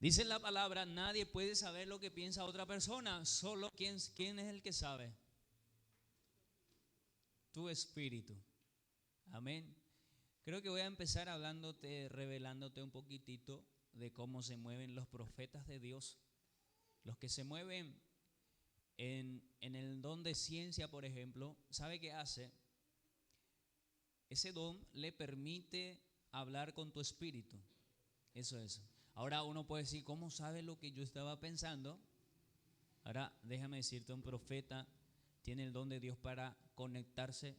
Dice la palabra, nadie puede saber lo que piensa otra persona, solo quién es el que sabe. Tu espíritu. Amén. Creo que voy a empezar hablándote, revelándote un poquitito de cómo se mueven los profetas de Dios. Los que se mueven en el don de ciencia, por ejemplo, ¿sabe qué hace? Ese don le permite hablar con tu espíritu. Eso es. Ahora uno puede decir, ¿cómo sabe lo que yo estaba pensando? Ahora déjame decirte, un profeta tiene el don de Dios para conectarse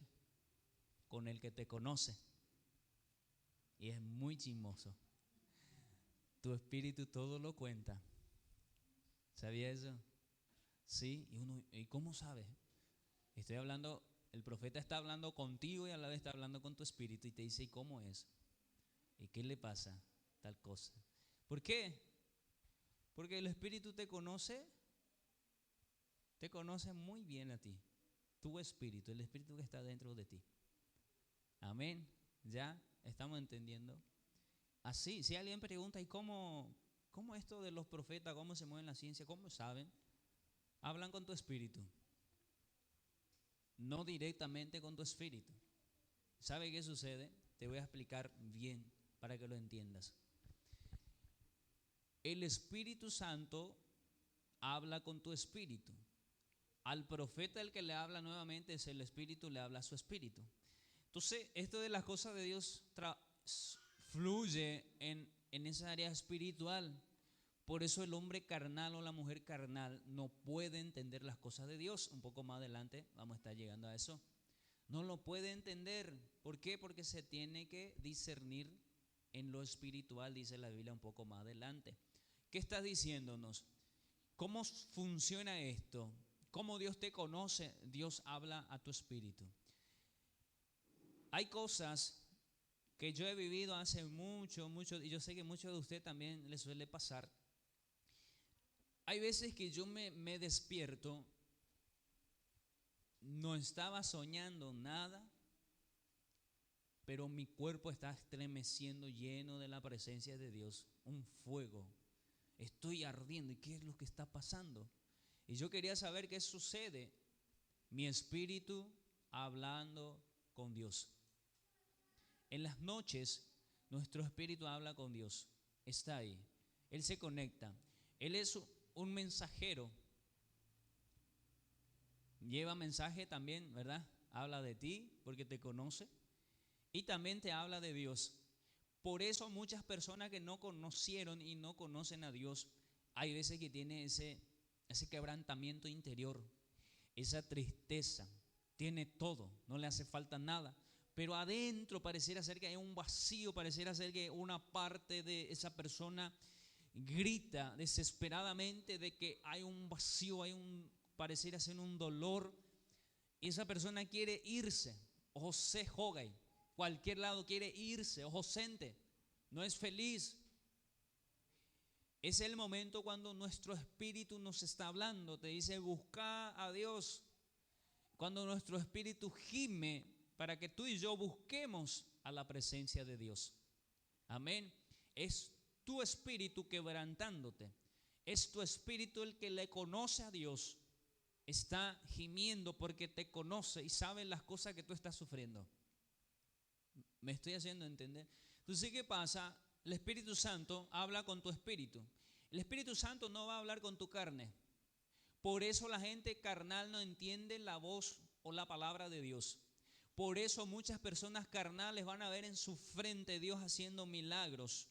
con el que te conoce. Y es muy chismoso. Tu espíritu todo lo cuenta. ¿Sabía eso? Sí, ¿y cómo sabe? Estoy hablando, el profeta está hablando contigo y a la vez está hablando con tu espíritu y te dice, ¿y cómo es? ¿Y qué le pasa? Tal cosa. ¿Por qué? Porque el espíritu te conoce muy bien a ti. Tu espíritu, el espíritu que está dentro de ti. Amén. ¿Ya? ¿Estamos entendiendo? Así, si alguien pregunta, ¿y cómo esto de los profetas, cómo se mueve la ciencia, cómo saben? Hablan con tu espíritu, no directamente con tu espíritu. ¿Sabe qué sucede? Te voy a explicar bien para que lo entiendas. El Espíritu Santo habla con tu espíritu. Al profeta el que le habla nuevamente es el espíritu, le habla a su espíritu. Entonces, esto de las cosas de Dios fluye en esa área espiritual. Por eso el hombre carnal o la mujer carnal no puede entender las cosas de Dios. Un poco más adelante vamos a estar llegando a eso. No lo puede entender. ¿Por qué? Porque se tiene que discernir en lo espiritual, dice la Biblia un poco más adelante. ¿Qué está diciéndonos? ¿Cómo funciona esto? ¿Cómo Dios te conoce? Dios habla a tu espíritu. Hay cosas que yo he vivido hace mucho, y yo sé que muchos de ustedes también les suele pasar. Hay veces que yo me despierto, no estaba soñando nada, pero mi cuerpo está estremeciendo lleno de la presencia de Dios, un fuego. Estoy ardiendo. ¿Y qué es lo que está pasando? Y yo quería saber qué sucede. Mi espíritu hablando con Dios. En las noches, nuestro espíritu habla con Dios. Está ahí. Él se conecta. Él es un mensajero. Lleva mensaje también, ¿verdad? Habla de ti porque te conoce. Y también te habla de Dios. Por eso muchas personas que no conocieron y no conocen a Dios, hay veces que tiene ese quebrantamiento interior, esa tristeza, tiene todo, no le hace falta nada, pero adentro pareciera ser que hay un vacío, pareciera ser que una parte de esa persona grita desesperadamente de que hay un vacío, pareciera ser un dolor, y esa persona quiere irse. José Hogay, cualquier lado quiere irse, ojo sente, no es feliz. Es el momento cuando nuestro espíritu nos está hablando, te dice busca a Dios. Cuando nuestro espíritu gime para que tú y yo busquemos a la presencia de Dios. Amén. Es tu espíritu quebrantándote. Es tu espíritu el que le conoce a Dios. Está gimiendo porque te conoce y sabe las cosas que tú estás sufriendo. ¿Me estoy haciendo entender? Entonces, ¿qué pasa? El Espíritu Santo habla con tu espíritu. El Espíritu Santo no va a hablar con tu carne. Por eso la gente carnal no entiende la voz o la palabra de Dios. Por eso muchas personas carnales van a ver en su frente Dios haciendo milagros,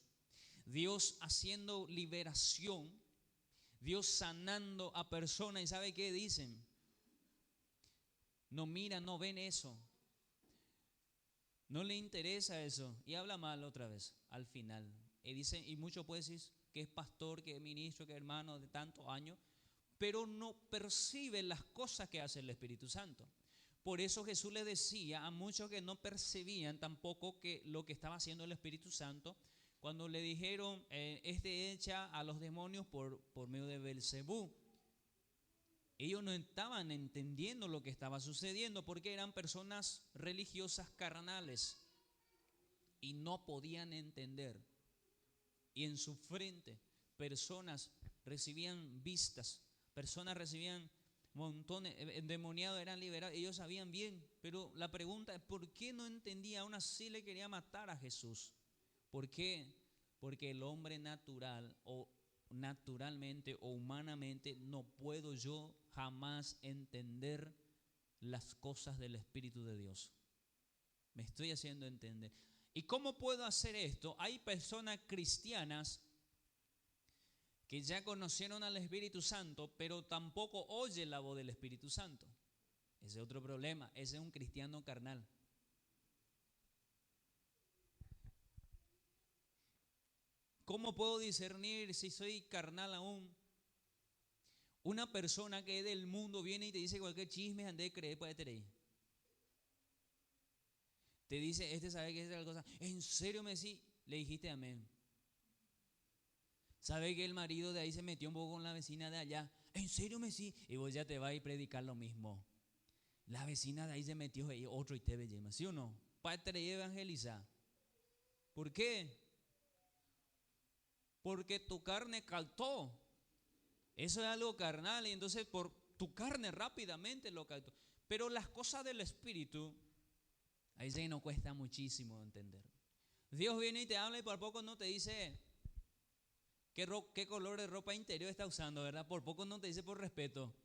Dios haciendo liberación, Dios sanando a personas. ¿Y sabe qué dicen? No miran, no ven eso. No le interesa eso y habla mal otra vez al final. Y dice, y muchos pueden decir que es pastor, que es ministro, que es hermano de tantos años, pero no percibe las cosas que hace el Espíritu Santo. Por eso Jesús le decía a muchos que no percibían tampoco que lo que estaba haciendo el Espíritu Santo, cuando le dijeron, este echa a los demonios por medio de Belcebú. Ellos no estaban entendiendo lo que estaba sucediendo porque eran personas religiosas carnales y no podían entender. Y en su frente personas recibían vistas, personas recibían montones, endemoniados eran liberados, ellos sabían bien, pero la pregunta es ¿por qué no entendía? Aún así le quería matar a Jesús. ¿Por qué? Porque el hombre natural o naturalmente o humanamente no puedo yo jamás entender las cosas del Espíritu de Dios. Me estoy haciendo entender. ¿Y cómo puedo hacer esto? Hay personas cristianas que ya conocieron al Espíritu Santo, pero tampoco oyen la voz del Espíritu Santo. Ese es otro problema. Ese es un cristiano carnal. ¿Cómo puedo discernir si soy carnal aún? Una persona que es del mundo viene y te dice cualquier chisme, ande de creer, puede tener. Te dice, sabe que es tal cosa. ¿En serio me decís? Le dijiste amén. ¿Sabe que el marido de ahí se metió un poco con la vecina de allá? ¿En serio me decís? Y vos ya te vas a ir a predicar lo mismo. La vecina de ahí se metió ahí, otro y te ve, ¿sí o no? Para evangelizar. ¿Por qué? Porque tu carne caltó. Eso es algo carnal y entonces por tu carne rápidamente lo caltó. Pero las cosas del Espíritu, ahí sí nos cuesta muchísimo entender. Dios viene y te habla y por poco no te dice qué color de ropa interior está usando, ¿verdad? Por poco no te dice por respeto.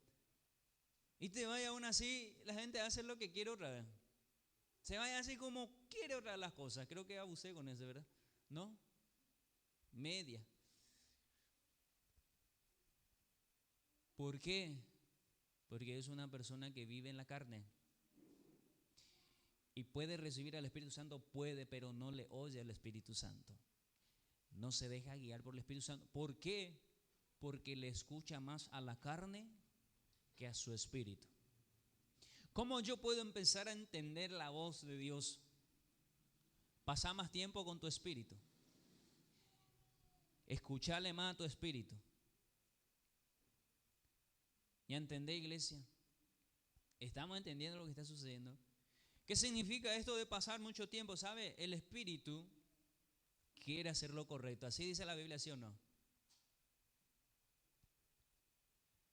Y te vaya aún así, la gente hace lo que quiere otra vez. Se vaya así como quiere otra vez las cosas. Creo que abusé con eso, ¿verdad? ¿No? Media. ¿Por qué? Porque es una persona que vive en la carne. Y puede recibir al Espíritu Santo, puede, pero no le oye al Espíritu Santo. No se deja guiar por el Espíritu Santo. ¿Por qué? Porque le escucha más a la carne que a su espíritu. ¿Cómo yo puedo empezar a entender la voz de Dios? Pasá más tiempo con tu espíritu. Escuchale más a tu espíritu. ¿Ya entendé, iglesia? ¿Estamos entendiendo lo que está sucediendo? ¿Qué significa esto de pasar mucho tiempo? ¿Sabe? El espíritu quiere hacer lo correcto. Así dice la Biblia, ¿sí o no?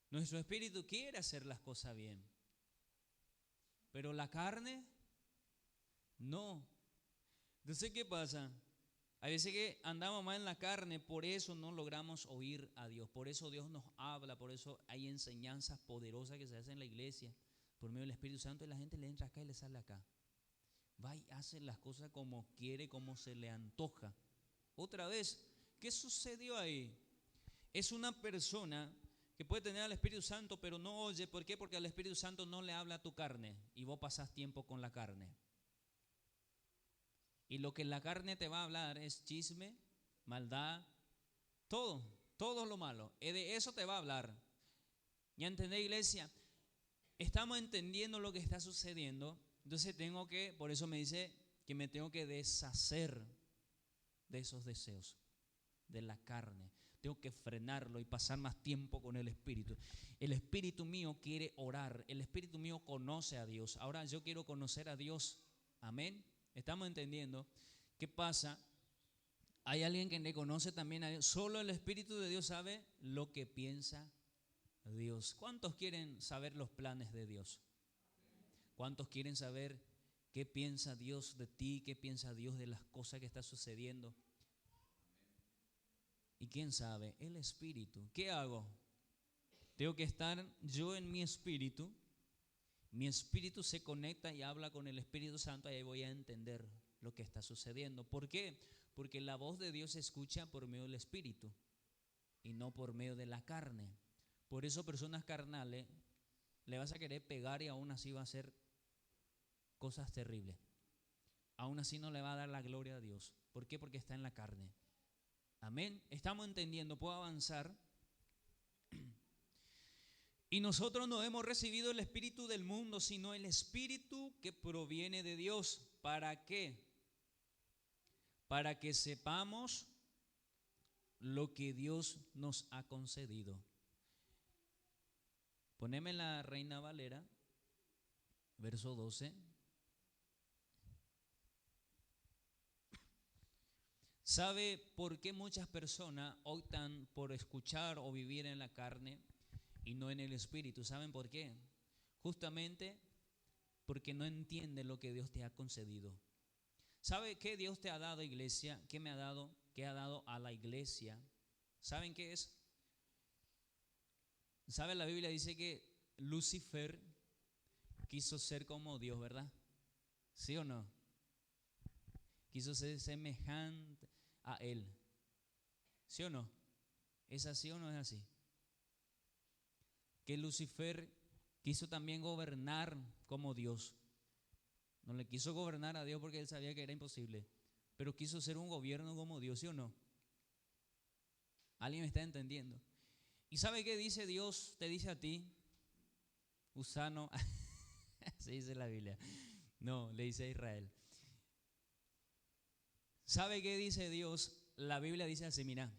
Nuestro espíritu quiere hacer las cosas bien. Pero la carne, no. Entonces, ¿qué pasa? Hay veces que andamos más en la carne, por eso no logramos oír a Dios. Por eso Dios nos habla, por eso hay enseñanzas poderosas que se hacen en la iglesia por medio del Espíritu Santo y la gente le entra acá y le sale acá. Va y hace las cosas como quiere, como se le antoja. Otra vez, ¿qué sucedió ahí? Es una persona que puede tener al Espíritu Santo, pero no oye. ¿Por qué? Porque al Espíritu Santo no le habla a tu carne y vos pasás tiempo con la carne. Y lo que la carne te va a hablar es chisme, maldad, todo lo malo. De eso te va a hablar. ¿Ya entendés, iglesia? Estamos entendiendo lo que está sucediendo. Entonces por eso me dice que me tengo que deshacer de esos deseos, de la carne. Tengo que frenarlo y pasar más tiempo con el Espíritu. El Espíritu mío quiere orar. El Espíritu mío conoce a Dios. Ahora yo quiero conocer a Dios. Amén. ¿Estamos entendiendo? ¿Qué pasa? Hay alguien que le conoce también a Dios. Solo el Espíritu de Dios sabe lo que piensa Dios. ¿Cuántos quieren saber los planes de Dios? ¿Cuántos quieren saber qué piensa Dios de ti? ¿Qué piensa Dios de las cosas que están sucediendo? ¿Y quién sabe? El Espíritu. ¿Qué hago? Tengo que estar yo en mi espíritu. Mi espíritu se conecta y habla con el Espíritu Santo y ahí voy a entender lo que está sucediendo. ¿Por qué? Porque la voz de Dios se escucha por medio del Espíritu y no por medio de la carne. Por eso personas carnales le vas a querer pegar y aún así va a hacer cosas terribles. Aún así no le va a dar la gloria a Dios. ¿Por qué? Porque está en la carne. Amén. Estamos entendiendo. ¿Puedo avanzar? Y nosotros no hemos recibido el espíritu del mundo, sino el espíritu que proviene de Dios. ¿Para qué? Para que sepamos lo que Dios nos ha concedido. Poneme la Reina Valera, verso 12. ¿Sabe por qué muchas personas optan por escuchar o vivir en la carne y no en el espíritu? ¿Saben por qué? Justamente porque no entienden lo que Dios te ha concedido. ¿Sabe qué Dios te ha dado, iglesia? ¿Qué me ha dado? ¿Qué ha dado a la iglesia? ¿Saben qué es? ¿Sabe? La Biblia dice que Lucifer quiso ser como Dios, ¿verdad? ¿Sí o no? Quiso ser semejante a Él. ¿Sí o no? ¿Es así o no es así? Que Lucifer quiso también gobernar como Dios. No le quiso gobernar a Dios porque él sabía que era imposible, pero quiso ser un gobierno como Dios, ¿sí o no? ¿Alguien me está entendiendo? ¿Y sabe qué dice Dios? Te dice a ti, gusano, así dice la Biblia. No, le dice a Israel. ¿Sabe qué dice Dios? La Biblia dice así, mira.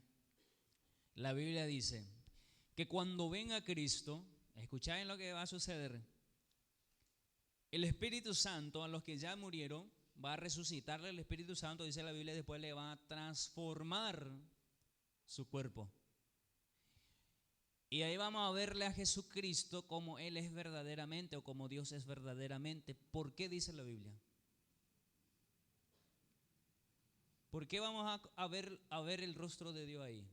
La Biblia dice que cuando venga Cristo, escuchen lo que va a suceder. El Espíritu Santo a los que ya murieron va a resucitarle el Espíritu Santo, dice la Biblia, y después le va a transformar su cuerpo. Y ahí vamos a verle a Jesucristo como Él es verdaderamente o como Dios es verdaderamente. ¿Por qué dice la Biblia? ¿Por qué vamos a ver el rostro de Dios ahí?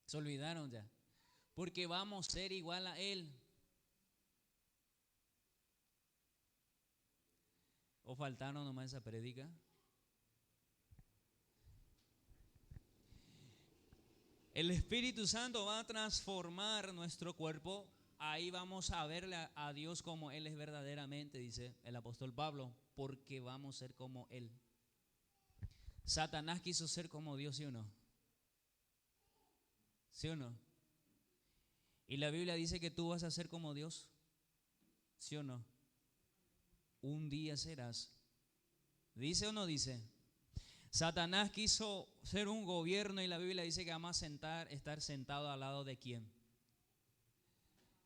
Se olvidaron ya. Porque vamos a ser igual a Él. ¿O faltaron nomás esa prédica? El Espíritu Santo va a transformar nuestro cuerpo. Ahí vamos a verle a Dios como Él es verdaderamente, dice el apóstol Pablo, porque vamos a ser como Él. Satanás quiso ser como Dios, ¿sí o no? ¿Sí o no? Y la Biblia dice que tú vas a ser como Dios, ¿sí o no? Un día serás. ¿Dice o no dice? Satanás quiso ser un gobierno y la Biblia dice que vamos a estar sentado al lado de ¿quién?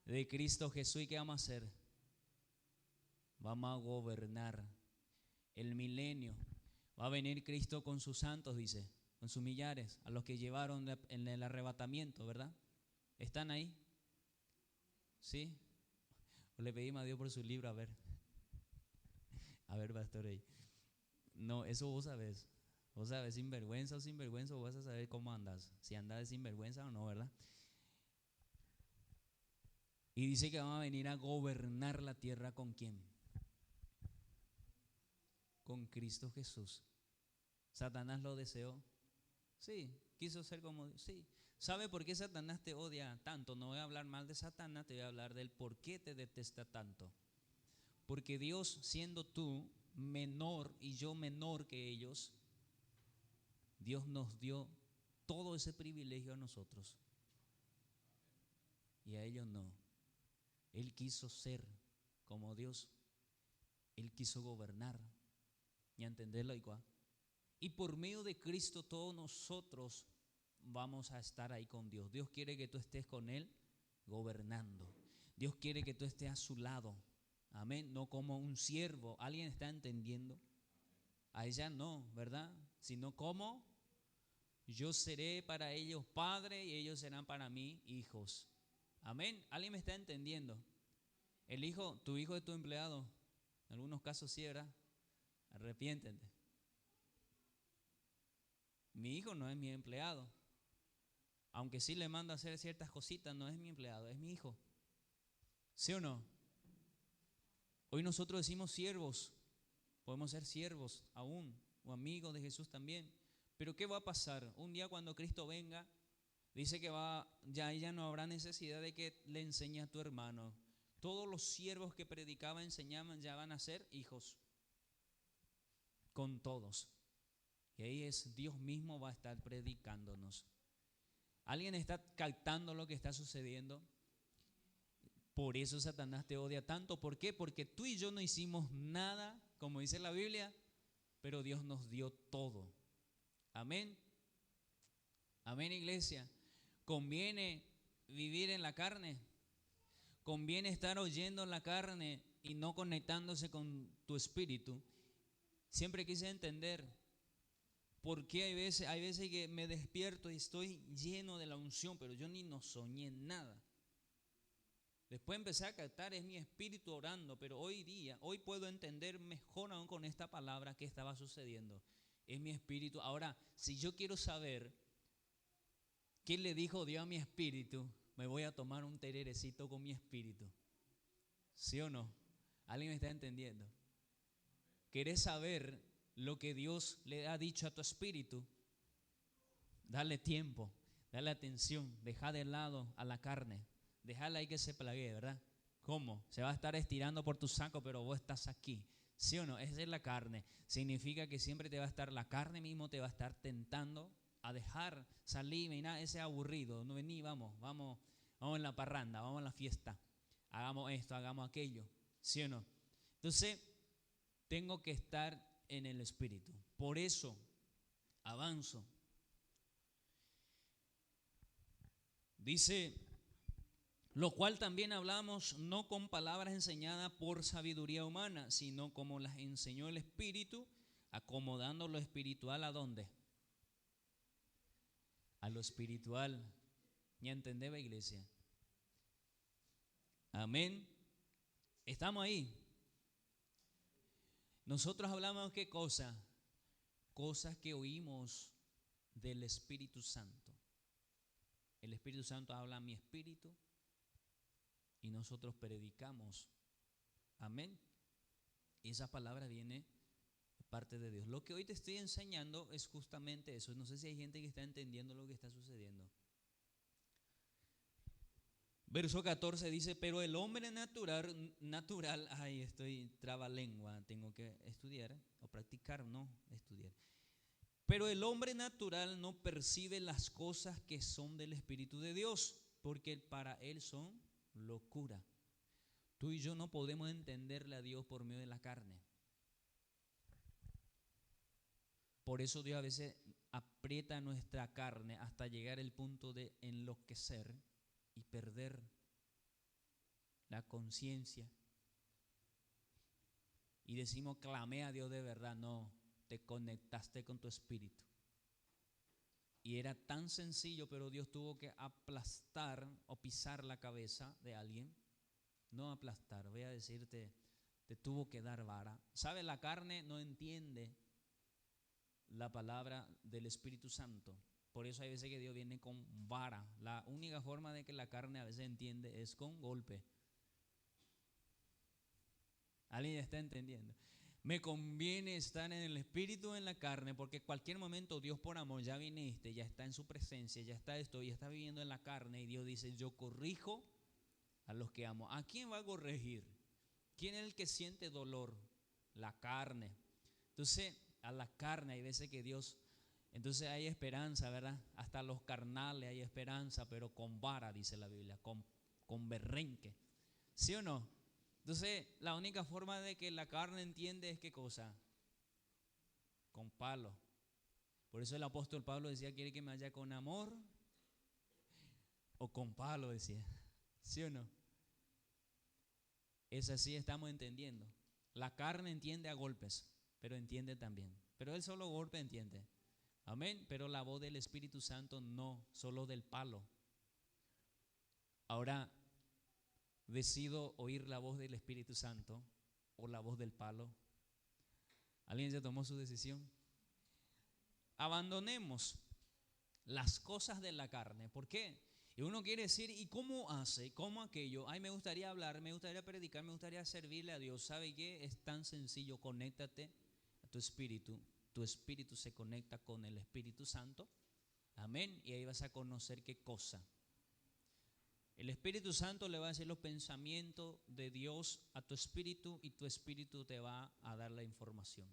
De Cristo Jesús. ¿Y qué vamos a hacer? Vamos a gobernar el milenio. Va a venir Cristo con sus santos, dice, con sus millares, a los que llevaron en el arrebatamiento, ¿verdad? ¿Están ahí? ¿Sí? Le pedimos a Dios por su libro, a ver, pastor ahí. No, eso vos sabés. Vos sabés, sinvergüenza o sinvergüenza, vos vas a saber cómo andas. Si andas de sinvergüenza o no, ¿verdad? Y dice que vamos a venir a gobernar la tierra ¿con quién? Con Cristo Jesús. ¿Satanás lo deseó? Sí. ¿Quiso ser como Dios? Sí. ¿Sabe por qué Satanás te odia tanto? No voy a hablar mal de Satanás, te voy a hablar del por qué te detesta tanto. Porque Dios, siendo tú menor y yo menor que ellos, Dios nos dio todo ese privilegio a nosotros. Y a ellos no. Él quiso ser como Dios. Él quiso gobernar. ¿Y entenderlo igual? Y por medio de Cristo todos nosotros vamos a estar ahí con Dios. Dios quiere que tú estés con Él gobernando. Dios quiere que tú estés a su lado. Amén. No como un siervo. ¿Alguien está entendiendo? A ella no, ¿verdad? Sino como yo seré para ellos padre y ellos serán para mí hijos. Amén. ¿Alguien me está entendiendo? El hijo, tu hijo es tu empleado. En algunos casos sí, ¿verdad? Arrepiéntete. Mi hijo no es mi empleado. Aunque sí le mando a hacer ciertas cositas, no es mi empleado, es mi hijo. ¿Sí o no? Hoy nosotros decimos siervos. Podemos ser siervos aún, o amigos de Jesús también. Pero ¿qué va a pasar? Un día cuando Cristo venga, dice que ya no habrá necesidad de que le enseñe a tu hermano. Todos los siervos que predicaban, enseñaban, ya van a ser hijos. Con todos. Y ahí Dios mismo va a estar predicándonos. ¿Alguien está captando lo que está sucediendo? Por eso Satanás te odia tanto. ¿Por qué? Porque tú y yo no hicimos nada, como dice la Biblia, pero Dios nos dio todo. Amén. Amén, iglesia. ¿Conviene vivir en la carne? ¿Conviene estar oyendo la carne y no conectándose con tu espíritu? Siempre quise entender Porque hay veces que me despierto y estoy lleno de la unción, pero yo ni no soñé nada. Después empecé a captar, es mi espíritu orando, pero hoy puedo entender mejor aún con esta palabra qué estaba sucediendo. Es mi espíritu. Ahora, si yo quiero saber qué le dijo Dios a mi espíritu, me voy a tomar un tererecito con mi espíritu. ¿Sí o no? ¿Alguien me está entendiendo? ¿Querés saber lo que Dios le ha dicho a tu espíritu? Dale tiempo, dale atención, deja de lado a la carne. Déjala ahí que se plague, ¿verdad? ¿Cómo? Se va a estar estirando por tu saco, pero vos estás aquí. ¿Sí o no? Esa es la carne. Significa que siempre te va a estar, la carne mismo te va a estar tentando a dejar salir. Mira, ese aburrido. No vení, vamos en la parranda, vamos a la fiesta. Hagamos esto, hagamos aquello. ¿Sí o no? Entonces, tengo que estar en el espíritu. Por eso, avanzo. Dice, lo cual también hablamos no con palabras enseñadas por sabiduría humana, sino como las enseñó el Espíritu, acomodando lo espiritual ¿a dónde? A lo espiritual. ¿Ya entendés, iglesia? Amén. Estamos ahí. Nosotros hablamos ¿qué cosa? Cosas que oímos del Espíritu Santo. El Espíritu Santo habla a mi espíritu y nosotros predicamos. Amén. Y esa palabra viene de parte de Dios. Lo que hoy te estoy enseñando es justamente eso. No sé si hay gente que está entendiendo lo que está sucediendo. Verso 14 dice, pero el hombre natural, ay, estoy trabalengua, tengo que estudiar o practicar, no estudiar. Pero el hombre natural no percibe las cosas que son del Espíritu de Dios, porque para él son locura. Tú y yo no podemos entenderle a Dios por medio de la carne. Por eso Dios a veces aprieta nuestra carne hasta llegar al punto de enloquecer y perder la conciencia. Y decimos, clamé a Dios de verdad. No, te conectaste con tu espíritu. Y era tan sencillo, pero Dios tuvo que aplastar o pisar la cabeza de alguien. No aplastar, voy a decirte, te tuvo que dar vara. ¿Sabes? La carne no entiende la palabra del Espíritu Santo. Por eso hay veces que Dios viene con vara. La única forma de que la carne a veces entiende es con golpe. ¿Alguien está entendiendo? Me conviene estar en el espíritu o en la carne, porque cualquier momento Dios por amor ya viniste, ya está en su presencia, ya está esto, ya está viviendo en la carne y Dios dice, yo corrijo a los que amo. ¿A quién va a corregir? ¿Quién es el que siente dolor? La carne. Entonces, a la carne hay veces que Dios, entonces hay esperanza, ¿verdad? Hasta los carnales hay esperanza, pero con vara, dice la Biblia, con berrenque. ¿Sí o no? Entonces, la única forma de que la carne entiende es ¿qué cosa? Con palo. Por eso el apóstol Pablo decía, ¿quiere que me vaya con amor o con palo? Decía. ¿Sí o no? Es así, estamos entendiendo. La carne entiende a golpes, pero entiende también. Pero él solo golpe entiende. Amén. Pero la voz del Espíritu Santo no, solo del palo. Ahora, decido oír la voz del Espíritu Santo o la voz del palo. ¿Alguien ya tomó su decisión? Abandonemos las cosas de la carne. ¿Por qué? Y uno quiere decir, ¿y cómo hace? ¿Cómo aquello? Ay, me gustaría hablar, me gustaría predicar, me gustaría servirle a Dios. ¿Sabe qué? Es tan sencillo, conéctate a tu espíritu. Tu espíritu se conecta con el Espíritu Santo. Amén. Y ahí vas a conocer qué cosa. El Espíritu Santo le va a decir los pensamientos de Dios a tu espíritu y tu espíritu te va a dar la información.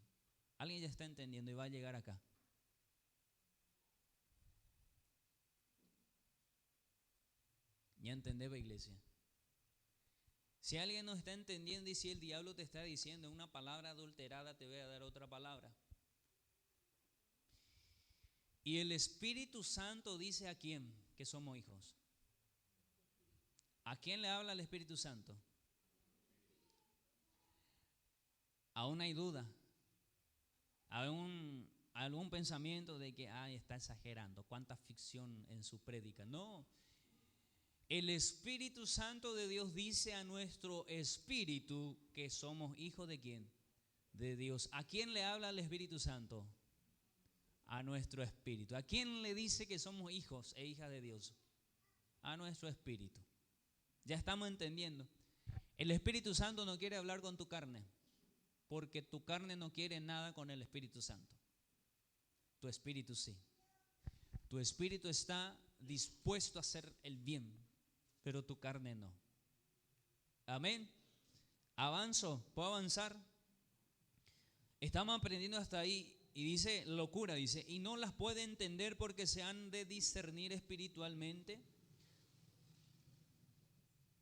¿Alguien ya está entendiendo y va a llegar acá? ¿Ya entendés, iglesia? Si alguien no está entendiendo y si el diablo te está diciendo una palabra adulterada, te voy a dar otra palabra. Y el Espíritu Santo dice ¿a quién? Que somos hijos. ¿A quién le habla el Espíritu Santo? Aún hay duda. algún pensamiento de que está exagerando, cuánta ficción en su prédica. No, el Espíritu Santo de Dios dice a nuestro espíritu que somos hijos de ¿quién? De Dios. ¿A quién le habla el Espíritu Santo? A nuestro espíritu. ¿A quién le dice que somos hijos e hijas de Dios? A nuestro espíritu. Ya estamos entendiendo. El Espíritu Santo no quiere hablar con tu carne, porque tu carne no quiere nada con el Espíritu Santo. Tu espíritu sí. Tu espíritu está dispuesto a hacer el bien, pero tu carne no. Amén. Avanzo, ¿puedo avanzar? Estamos aprendiendo hasta ahí y dice locura, dice, y no las puede entender porque se han de discernir espiritualmente.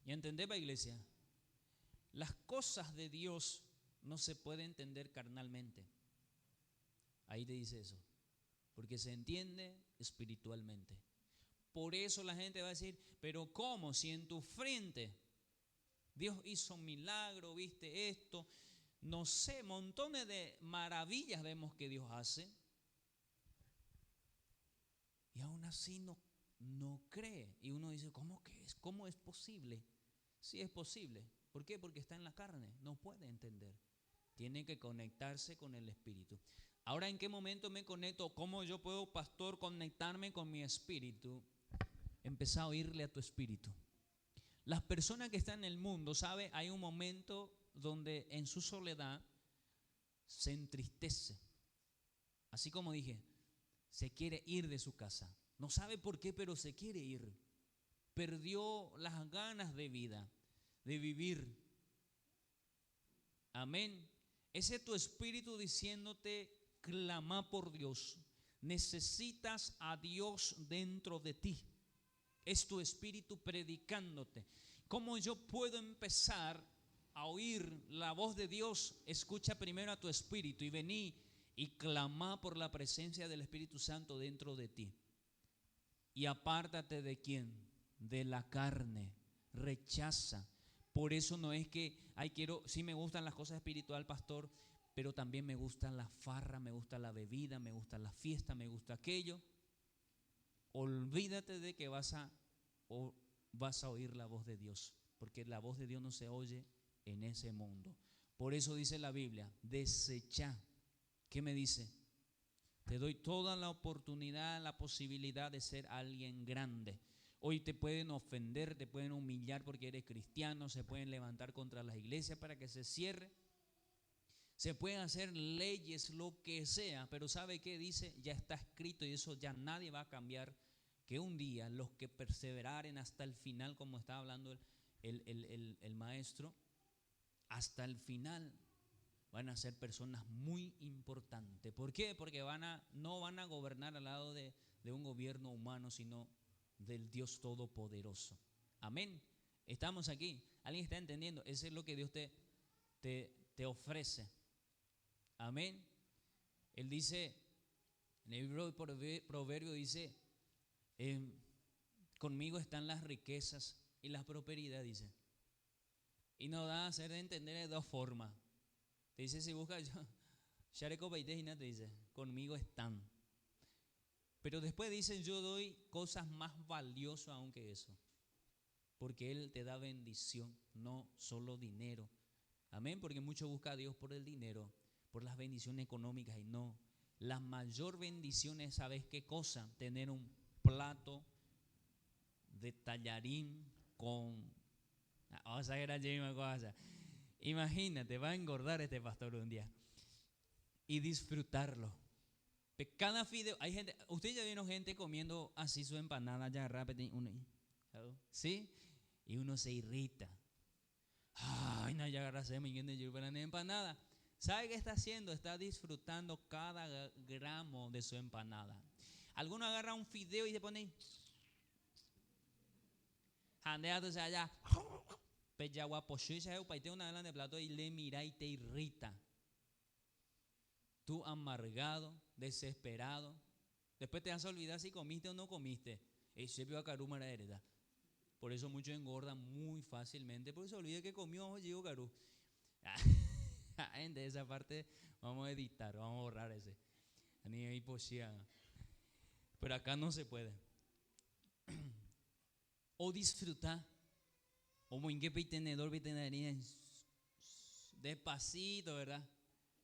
¿Y entendés, iglesia? Las cosas de Dios no se pueden entender carnalmente. Ahí te dice eso, porque se entiende espiritualmente. Por eso la gente va a decir, pero ¿cómo? Si en tu frente Dios hizo un milagro, viste esto, no sé, montones de maravillas vemos que Dios hace, y aún así no cree. Y uno dice, ¿cómo que es? ¿Cómo es posible? Sí es posible. ¿Por qué? Porque está en la carne, no puede entender. Tiene que conectarse con el espíritu. Ahora, ¿en qué momento me conecto? ¿Cómo yo puedo, pastor, conectarme con mi espíritu? Empezá a oírle a tu espíritu. Las personas que están en el mundo, ¿sabe? Hay un momento donde en su soledad se entristece. Así como dije, se quiere ir de su casa. No sabe por qué, pero se quiere ir. Perdió las ganas de vida, de vivir. Amén. Ese es tu espíritu diciéndote, clama por Dios. Necesitas a Dios dentro de ti. Es tu espíritu predicándote. ¿Cómo yo puedo empezar a oír la voz de Dios? Escucha primero a tu espíritu y vení y clama por la presencia del Espíritu Santo dentro de ti. Y apártate de ¿quién? De la carne. Rechaza. Por eso no es que, sí me gustan las cosas espirituales, pastor, pero también me gusta la farra, me gusta la bebida, me gusta la fiesta, me gusta aquello. Olvídate de que vas a oír la voz de Dios, porque la voz de Dios no se oye en ese mundo. Por eso dice la Biblia, desecha. ¿Qué me dice? Te doy toda la oportunidad, la posibilidad de ser alguien grande. Hoy te pueden ofender, te pueden humillar porque eres cristiano, se pueden levantar contra las iglesias para que se cierre. Se pueden hacer leyes, lo que sea, pero ¿sabe qué dice? Ya está escrito y eso ya nadie va a cambiar, que un día los que perseveraren hasta el final, como estaba hablando el maestro, hasta el final van a ser personas muy importantes. ¿Por qué? Porque no van a gobernar al lado de un gobierno humano, sino del Dios Todopoderoso. Amén. Estamos aquí. ¿Alguien está entendiendo? Eso es lo que Dios te ofrece. Amén. Él dice, en el libro de Proverbios dice, conmigo están las riquezas y la prosperidad, dice. Y nos da a hacer entender de dos formas. Te dice, si buscas yo, te dice, conmigo están. Pero después dice, yo doy cosas más valiosas aún que eso. Porque Él te da bendición, no solo dinero. Amén, porque muchos buscan a Dios por el dinero, por las bendiciones económicas, y no. La mayor bendición es, ¿sabes qué cosa? Tener un plato de tallarín con... Vamos a ver a Jamie cosa. Imagínate, va a engordar este pastor un día. Y disfrutarlo. Cada fideo, hay gente, usted ya vieron gente comiendo así su empanada ya rápido, ¿sí? Y uno se irrita. Ay, no, ya agarrase mi empanada. ¿Sabe qué está haciendo? Está disfrutando cada gramo de su empanada. Alguno agarra un fideo y se pone jandeándose allá. Peyagua pochucha, paite una vela de plato y le mira y te irrita. Tú amargado, desesperado. Después te vas a olvidar si comiste o no comiste. Ese vio a Carú mara hereda. Por eso muchos engordan muy fácilmente, porque se olvida que comió ojo Carú. De esa parte vamos a editar, vamos a borrar ese. Ni ahí poesía. Pero acá no se puede. O disfrutar. O muy que tenedor, despacito, ¿verdad?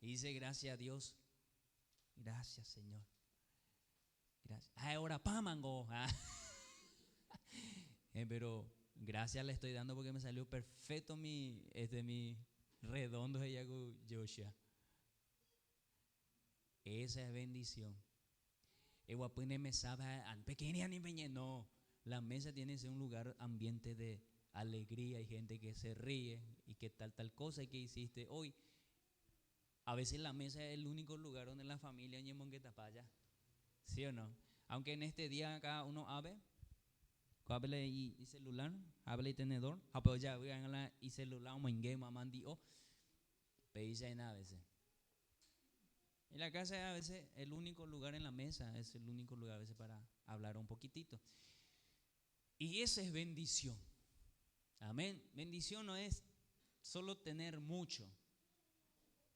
Y dice gracias a Dios. Gracias, Señor. Gracias. Ahora pamango. Pero gracias le estoy dando porque me salió perfecto mi redondo de Yago Joshua. Esa es bendición. No, la mesa tiene que ser un lugar ambiente de alegría, hay gente que se ríe y que tal cosa que hiciste hoy. A veces la mesa es el único lugar donde la familia ñemonguetapaya, ¿sí o no? Aunque en este día cada uno hable y celular, hable y tenedor, apoya y celular, moingue, mamandio, peisa en a veces. En la casa a veces el único lugar en la mesa, es el único lugar a veces para hablar un poquitito. Y esa es bendición. Amén. Bendición no es solo tener mucho.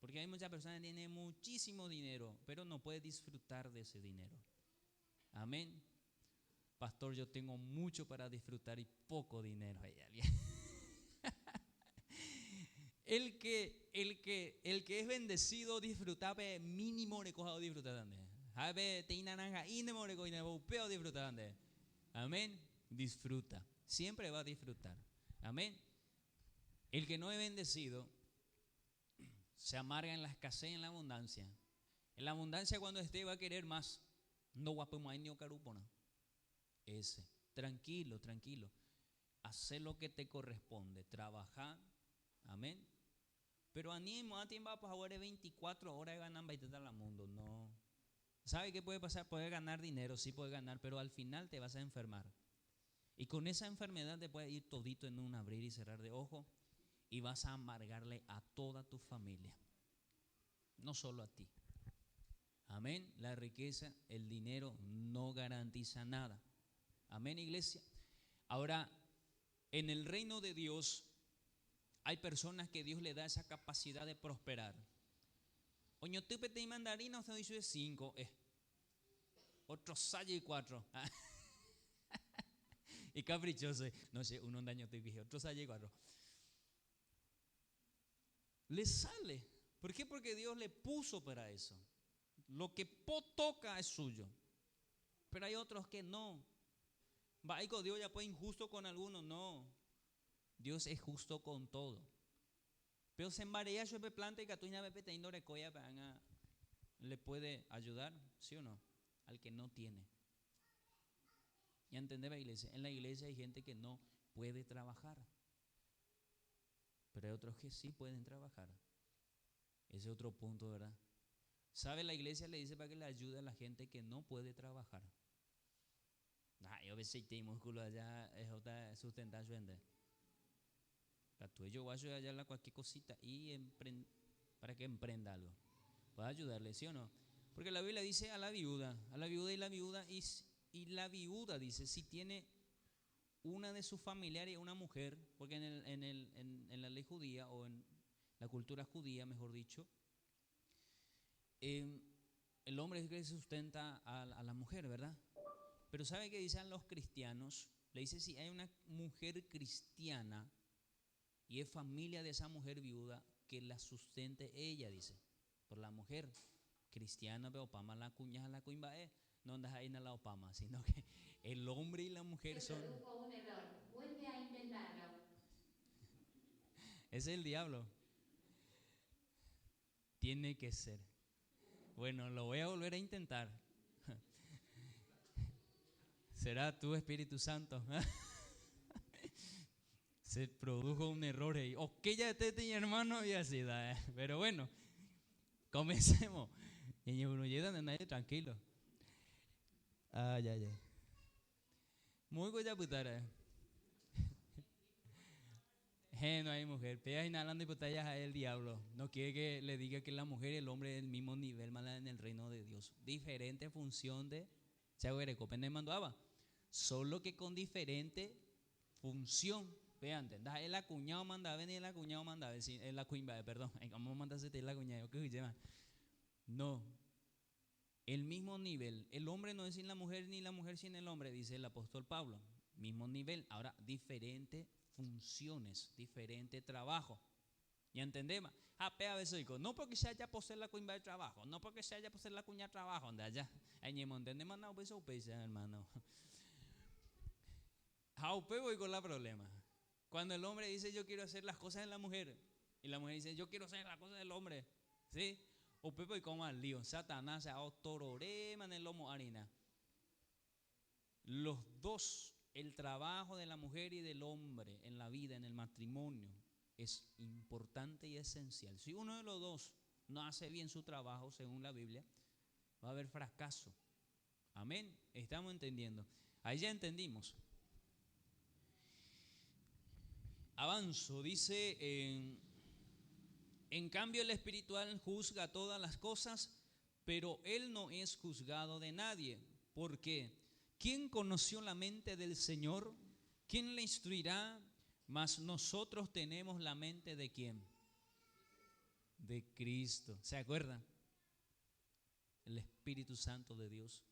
Porque hay muchas personas que tienen muchísimo dinero, pero no pueden disfrutar de ese dinero. Amén. Pastor, yo tengo mucho para disfrutar y poco dinero. El que es bendecido disfruta mínimo le coja disfrutar también. Habe te naranja y ne more coina peo disfrutar también. Amén. Disfruta. Siempre va a disfrutar. Amén. El que no es bendecido se amarga en la escasez y en la abundancia. En la abundancia cuando esté va a querer más. No guapemos ni carupona. Ese. Tranquilo. Hacer lo que te corresponde. Trabajar. Amén. Pero animo a tiempo para jugar 24 horas y ganar 20 al mundo. No. ¿Sabe qué puede pasar? Puedes ganar dinero, sí puedes ganar, pero al final te vas a enfermar. Y con esa enfermedad te puede ir todito en un abrir y cerrar de ojos y vas a amargarle a toda tu familia. No solo a ti. Amén. La riqueza, el dinero no garantiza nada. Amén, iglesia. Ahora, en el reino de Dios hay personas que Dios le da esa capacidad de prosperar. Oño tupe te mandarina, usted dice 5, otro salle y 4. Y caprichoso, no sé, uno daño te dije, otro salle y 4. Le sale. ¿Por qué? Porque Dios le puso para eso. Lo que toca es suyo. Pero hay otros que no. Vaico, Dios ya fue injusto con algunos, no. Dios es justo con todo. Pero se embarea yo me planta y catuina me pete indore coya para le puede ayudar, ¿sí o no? Al que no tiene. ¿Ya entendés la iglesia? En la iglesia hay gente que no puede trabajar. Pero hay otros que sí pueden trabajar. Ese es otro punto, ¿verdad? ¿Sabe? La iglesia le dice para que le ayude a la gente que no puede trabajar. Yo a veces te músculo allá es otra sustentar su ende. Yo voy a ayudar a cualquier cosita y para que emprenda algo. Puede ayudarle, ¿sí o no? Porque la Biblia dice a la viuda y la viuda dice si tiene una de sus familiares, una mujer, porque en la ley judía o en la cultura judía, mejor dicho, el hombre es el que sustenta a la mujer, ¿verdad? Pero ¿sabe qué dicen los cristianos? Le dice si hay una mujer cristiana y es familia de esa mujer viuda, que la sustente ella, dice, por la mujer cristiana, pero opama la cuña la cuimbae, no andas ahí en la opama, sino que el hombre y la mujer son. Se produjo un error. Vuelve a intentarlo. Ese es el diablo. Tiene que ser. Bueno, lo voy a volver a intentar. Será tu Espíritu Santo. Se produjo un error ahí. Ok, ya te tenía hermano y así da. Pero bueno, comencemos. Y uno llega de nadie tranquilo. Ay. Muy buena putara. No hay mujer. Pega inhalando y putallas a el diablo. No quiere que le diga que la mujer y el hombre es del mismo nivel en el reino de Dios. Diferente función de Chaguereco. Pende mandoaba. Solo que con diferente función. Vean, ¿entendés? El acuñado manda venir, el acuñado manda venir. El acuñado, perdón. ¿Cómo mandas a la cuñado? ¿Qué se llama? No. el mismo nivel. El hombre no es sin la mujer, ni la mujer sin el hombre, dice el apóstol Pablo. Mismo nivel. Ahora, diferentes funciones, diferente trabajo. ¿Ya entendemos? A veces digo, no porque se haya posee la cuña de trabajo, no porque se haya posee la cuña de trabajo, donde allá. Ahí no entendemos nada, pues hermano. Jaupe voy con la problema. Cuando el hombre dice yo quiero hacer las cosas de la mujer y la mujer dice yo quiero hacer las cosas del hombre, ¿sí? O pepo y como al lío, Satanás se autororema en el lomo harina. Los dos, el trabajo de la mujer y del hombre en la vida, en el matrimonio, es importante y esencial. Si uno de los dos no hace bien su trabajo, según la Biblia, va a haber fracaso. Amén. Estamos entendiendo. Ahí ya entendimos. Avanzo, dice, en cambio el espiritual juzga todas las cosas, pero él no es juzgado de nadie. ¿Por qué? ¿Quién conoció la mente del Señor? ¿Quién le instruirá? Mas nosotros tenemos la mente ¿de quién? De Cristo. ¿Se acuerdan? El Espíritu Santo de Dios.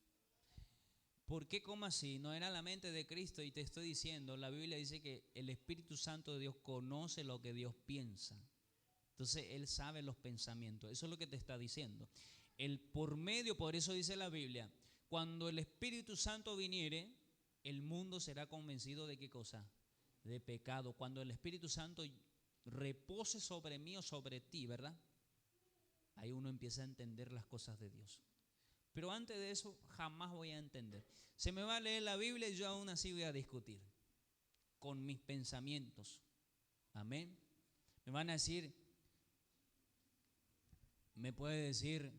¿Por qué? ¿Cómo así? No era la mente de Cristo y te estoy diciendo, la Biblia dice que el Espíritu Santo de Dios conoce lo que Dios piensa. Entonces Él sabe los pensamientos. Eso es lo que te está diciendo. Por eso dice la Biblia, cuando el Espíritu Santo viniere, el mundo será convencido de ¿qué cosa? De pecado. Cuando el Espíritu Santo repose sobre mí o sobre ti, ¿verdad? Ahí uno empieza a entender las cosas de Dios. Pero antes de eso jamás voy a entender. Se me va a leer la Biblia y yo aún así voy a discutir con mis pensamientos. Amén. Me van a decir, me puede decir,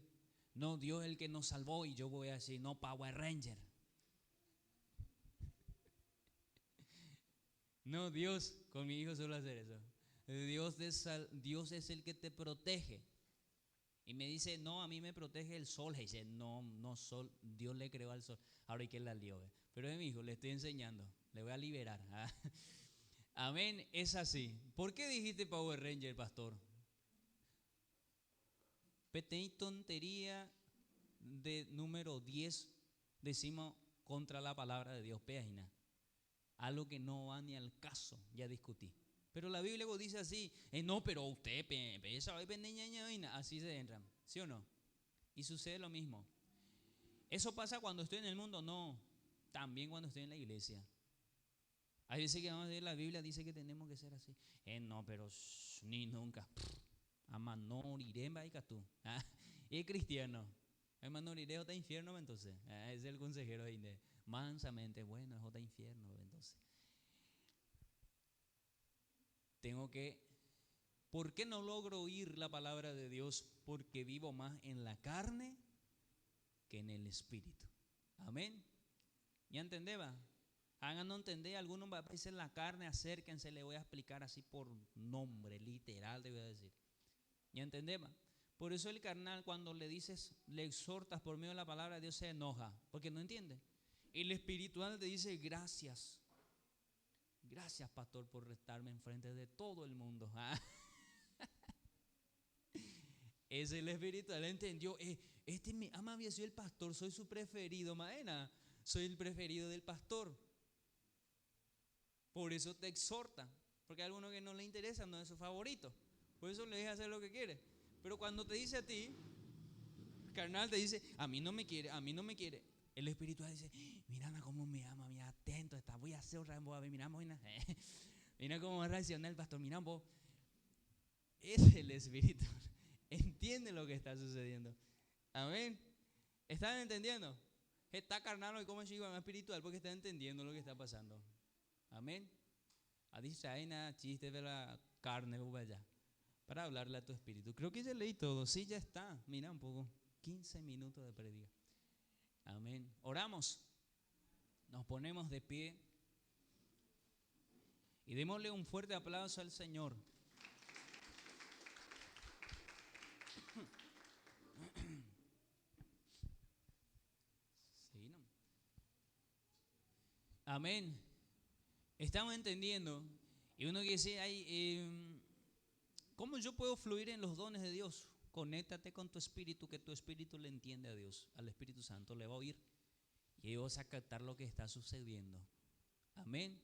no, Dios es el que nos salvó, y yo voy a decir, no, Power Ranger. No, Dios, con mi hijo suele hacer eso. Dios es el que te protege. Y me dice, no, a mí me protege el sol. Y dice, no sol, Dios le creó al sol. Ahora hay que la lió. Pero es mi hijo, le estoy enseñando, le voy a liberar. Amén, es así. ¿Por qué dijiste Power Ranger, pastor? Petey tontería de número 10, decimos contra la palabra de Dios, página. Algo que no va ni al caso, ya discutí. Pero la Biblia dice así, no, pero usted, así se entran, ¿sí o no? Y sucede lo mismo. ¿Eso pasa cuando estoy en el mundo? No, también cuando estoy en la iglesia. Hay veces que vamos a leer la Biblia, dice que tenemos que ser así. No, pero ni nunca. Amanoriremba y catú. Es cristiano. Amanorireo está infierno, entonces. Es el consejero ahí de mansamente, bueno, es otra infierno, entonces. ¿Por qué no logro oír la palabra de Dios? Porque vivo más en la carne que en el espíritu. Amén. ¿Ya entendeba? Hagan no entender, algunos va a aparecer en la carne, acérquense, le voy a explicar así por nombre, literal, te voy a decir. ¿Ya entendeba? Por eso el carnal, cuando le dices, le exhortas por medio de la palabra de Dios, se enoja, porque no entiende. El espiritual te dice, gracias. Gracias, pastor, por restarme enfrente de todo el mundo. Es el espiritual, entendió. Me ama bien, soy el pastor, soy su preferido, maena. Soy el preferido del pastor. Por eso te exhorta, porque hay alguno que no le interesa, no es su favorito. Por eso le deja hacer lo que quiere. Pero cuando te dice a ti, el carnal te dice, a mí no me quiere, a mí no me quiere. El espiritual dice, mira cómo me ama, mira, atento, voy a hacer otra vez, mira, mira cómo va a reaccionar el pastor, mira vos. Es el espíritu. Entiende lo que está sucediendo. Amén. ¿Están entendiendo? Está carnal y como es espiritual porque está entendiendo lo que está pasando. Amén. A distraer chiste de la carne allá, para hablarle a tu espíritu. Creo que ya leí todo. Sí, ya está. Mira un poco. 15 minutos de predica. Amén. Oramos. Nos ponemos de pie. Y démosle un fuerte aplauso al Señor. Sí, ¿no? Amén. Estamos entendiendo. Y uno que dice, ¿cómo yo puedo fluir en los dones de Dios? conéctate con tu espíritu, que tu espíritu le entiende a Dios, al Espíritu Santo le va a oír. Y ahí vas a captar lo que está sucediendo. Amén.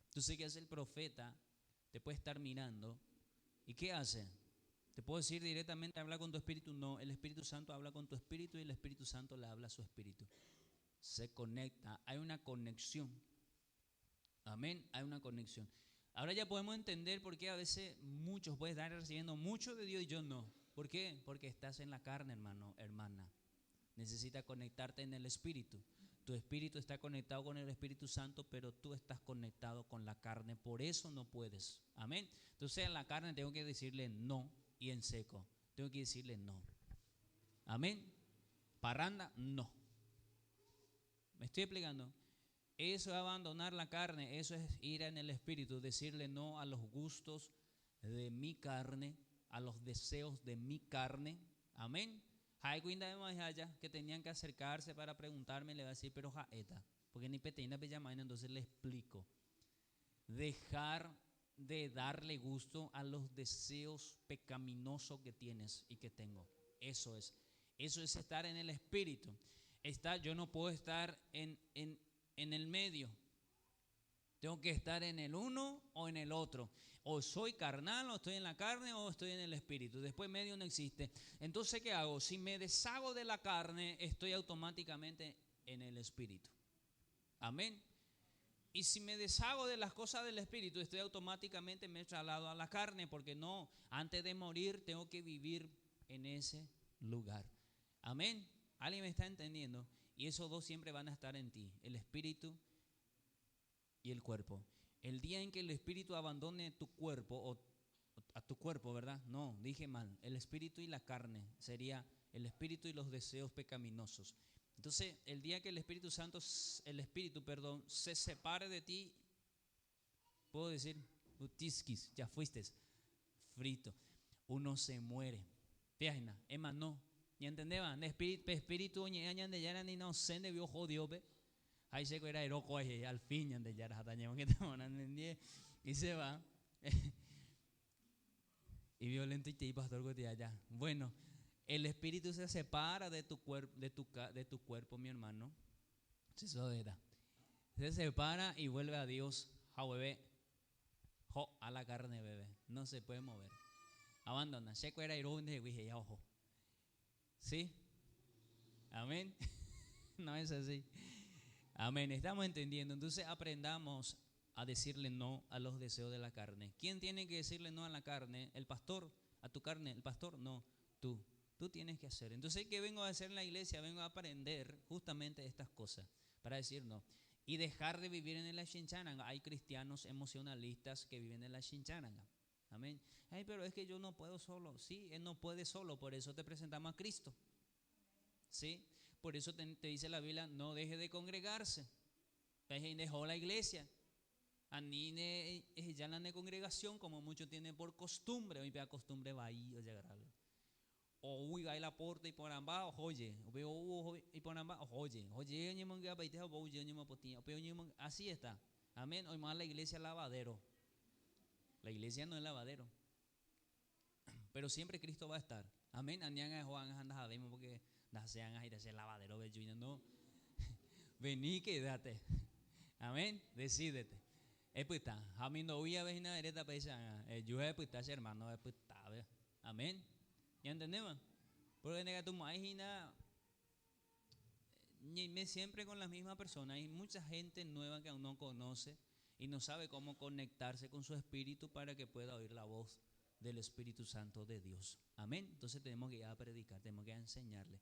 Entonces, ¿qué hace el profeta? Te puede estar mirando. ¿Y qué hace? ¿Te puedo decir directamente, habla con tu espíritu? No, el Espíritu Santo habla con tu espíritu y el Espíritu Santo le habla a su espíritu. Se conecta, hay una conexión. Amén, hay una conexión. Ahora ya podemos entender por qué a veces muchos pueden estar recibiendo mucho de Dios y yo no. ¿Por qué? Porque estás en la carne, hermano, hermana. Necesitas conectarte en el espíritu. Tu espíritu está conectado con el Espíritu Santo, pero tú estás conectado con la carne. Por eso no puedes. Amén. Entonces en la carne tengo que decirle no y en seco. Tengo que decirle no. Amén. Parranda, no. ¿Me estoy explicando? Eso es abandonar la carne, eso es ir en el espíritu, decirle no a los gustos de mi carne, a los deseos de mi carne. Amén. Hay cuenta de más allá que tenían que acercarse para preguntarme, le va a decir, pero jaeta, porque ni peteina pellamaina, entonces le explico. Dejar de darle gusto a los deseos pecaminosos que tienes y que tengo. Eso es estar en el espíritu. Yo no puedo estar en el medio. Tengo que estar en el uno o en el otro. O soy carnal, o estoy en la carne, o estoy en el espíritu. Después medio no existe. Entonces, ¿qué hago? Si me deshago de la carne, estoy automáticamente en el espíritu. Amén. Y si me deshago de las cosas del espíritu, estoy automáticamente me traslado a la carne, porque no, antes de morir tengo que vivir en ese lugar. Amén. ¿Alguien me está entendiendo? Y esos dos siempre van a estar en ti, el espíritu y el cuerpo. El día en que el espíritu abandone tu cuerpo, o a tu cuerpo, ¿verdad? No, dije mal. El espíritu y la carne sería el espíritu y los deseos pecaminosos. Entonces, el día que el espíritu, se separe de ti, puedo decir, utisquis, ya fuiste frito. Uno se muere. Fíjate, Emma, no. ¿Ya entendeban? Espíritu, de ya ni no se ne vio jodido, ve. Ahí se era eroco ahí, al fin, de ya hatañemos que estamos en y se va. Y violento y te pastor que te allá. Bueno, el espíritu se separa de tu cuerpo, mi hermano. Se separa y vuelve a Dios, bebé, a la carne, bebé. No se puede mover. Abandona. Se era irónico y ya ojo. ¿Sí? Amén. No es así. Amén. Estamos entendiendo. Entonces aprendamos a decirle no a los deseos de la carne. ¿Quién tiene que decirle no a la carne? ¿El pastor? ¿A tu carne? ¿El pastor? No, tú. Tú tienes que hacer. Entonces, ¿qué vengo a hacer en la iglesia? Vengo a aprender justamente estas cosas para decir no. Y dejar de vivir en la chinchananga. Hay cristianos emocionalistas que viven en la chinchananga. Amén. Ay, pero es que yo no puedo solo. Sí, él no puede solo, por eso te presentamos a Cristo. ¿Sí? Por eso te dice la Biblia, no deje de congregarse. Dejó la iglesia. Anine ya la congregación, como muchos tienen por costumbre. Hoy vea costumbre va ahí o llegar algo. O uy, va la porta y por amba, oye, o y por amba, oye, así está. Amén. Hoy más la iglesia es lavadero. La iglesia no es lavadero. Pero siempre Cristo va a estar. Amén. Anianga Juan anda a demo porque sean a ir a ese lavadero bello no. Vení, quédate. Amén. Decídete. Pues está. A mí no voy a ver nada de esta yo he pues está hermano, pues está. Amén. ¿Ya entendemos? Porque nega tu máquina me siempre con la misma persona. Hay mucha gente nueva que aún no conoce y no sabe cómo conectarse con su espíritu para que pueda oír la voz del Espíritu Santo de Dios. Amén. Entonces tenemos que ir a predicar, tenemos que enseñarle.